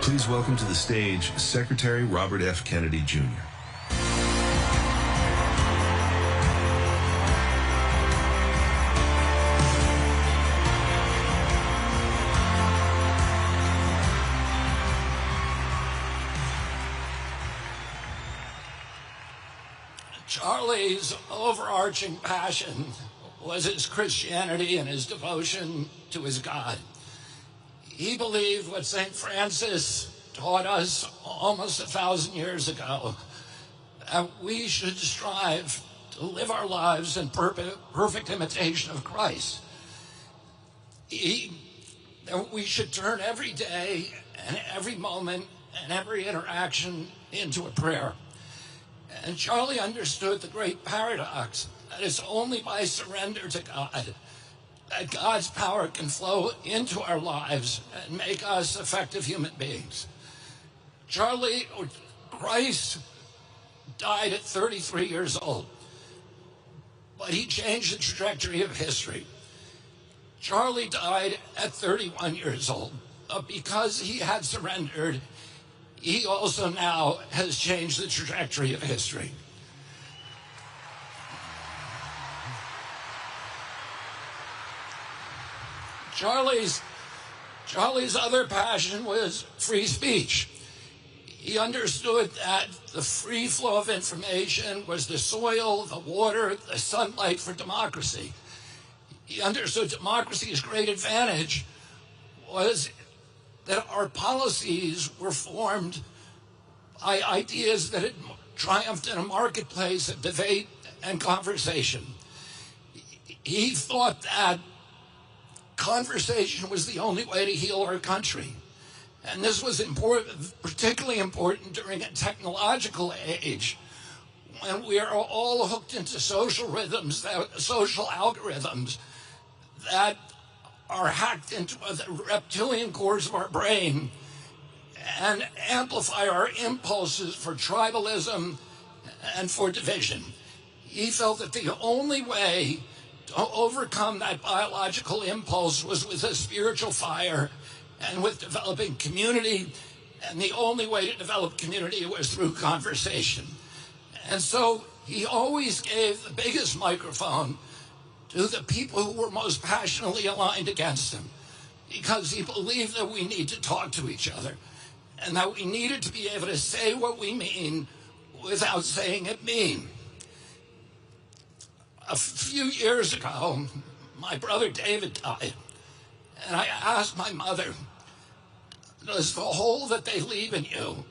Please welcome to the stage Secretary Robert F. Kennedy, Jr. Charlie's overarching passion was his Christianity and his devotion to his God. He believed what St. Francis taught us almost 1,000 years ago, that we should strive to live our lives in perfect imitation of Christ. That we should turn every day and every moment and every interaction into a prayer. And Charlie understood the great paradox that it's only by surrender to God that God's power can flow into our lives and make us effective human beings. Christ died at 33 years old, but he changed the trajectory of history. Charlie died at 31 years old, but because he had surrendered, he also now has changed the trajectory of history. Charlie's other passion was free speech. He understood that the free flow of information was the soil, the water, the sunlight for democracy. He understood democracy's great advantage was that our policies were formed by ideas that had triumphed in a marketplace of debate and conversation. He thought that conversation was the only way to heal our country. And this was important, particularly important during a technological age when we are all hooked into social rhythms, social algorithms that are hacked into the reptilian cores of our brain and amplify our impulses for tribalism and for division. He felt that the only way to overcome that biological impulse was with a spiritual fire and with developing community, and the only way to develop community was through conversation. And so he always gave the biggest microphone to the people who were most passionately aligned against him, because he believed that we need to talk to each other and that we needed to be able to say what we mean without saying it mean. A few years ago, my brother David died, and I asked my mother, does the hole that they leave in you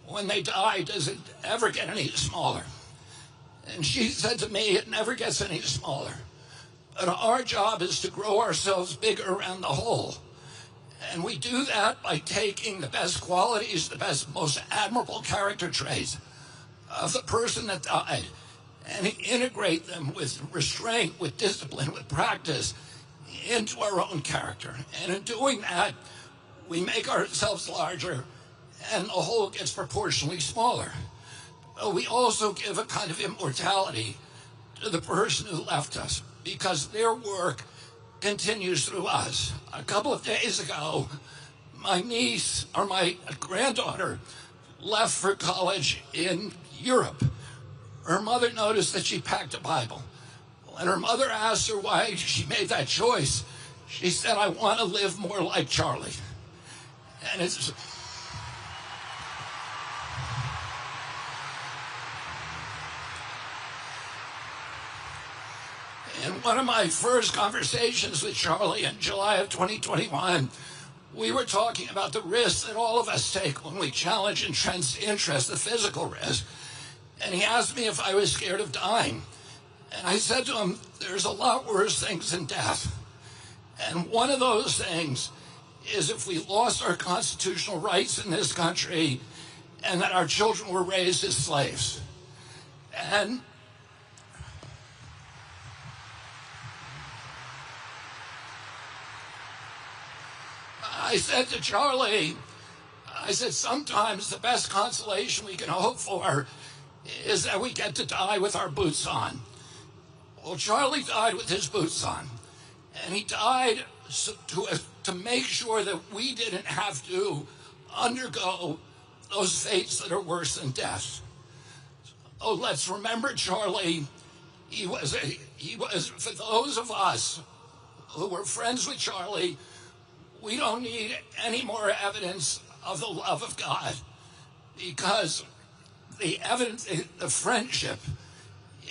when they die, does it ever get any smaller? And she said to me, it never gets any smaller. But our job is to grow ourselves bigger around the hole. And we do that by taking the best qualities, the best, most admirable character traits of the person that died and integrate them with restraint, with discipline, with practice into our own character. And in doing that, we make ourselves larger and the whole gets proportionally smaller. But we also give a kind of immortality to the person who left us, because their work continues through us. A couple of days ago, my niece, or my granddaughter, left for college in Europe. Her mother noticed that she packed a Bible. When her mother asked her why she made that choice, she said, I want to live more like Charlie. And it's... In one of my first conversations with Charlie in July of 2021, we were talking about the risks that all of us take when we challenge intrinsic interest, the physical risk. And he asked me if I was scared of dying. And I said to him, there's a lot worse things than death. And one of those things is if we lost our constitutional rights in this country and that our children were raised as slaves. And I said to Charlie, I said, sometimes the best consolation we can hope for is that we get to die with our boots on. Well, Charlie died with his boots on, and he died to make sure that we didn't have to undergo those fates that are worse than death. Oh, let's remember Charlie. He was, for those of us who were friends with Charlie, we don't need any more evidence of the love of God, because the evidence, the friendship,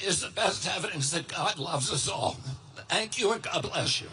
is the best evidence that God loves us all. Thank you, and God bless you.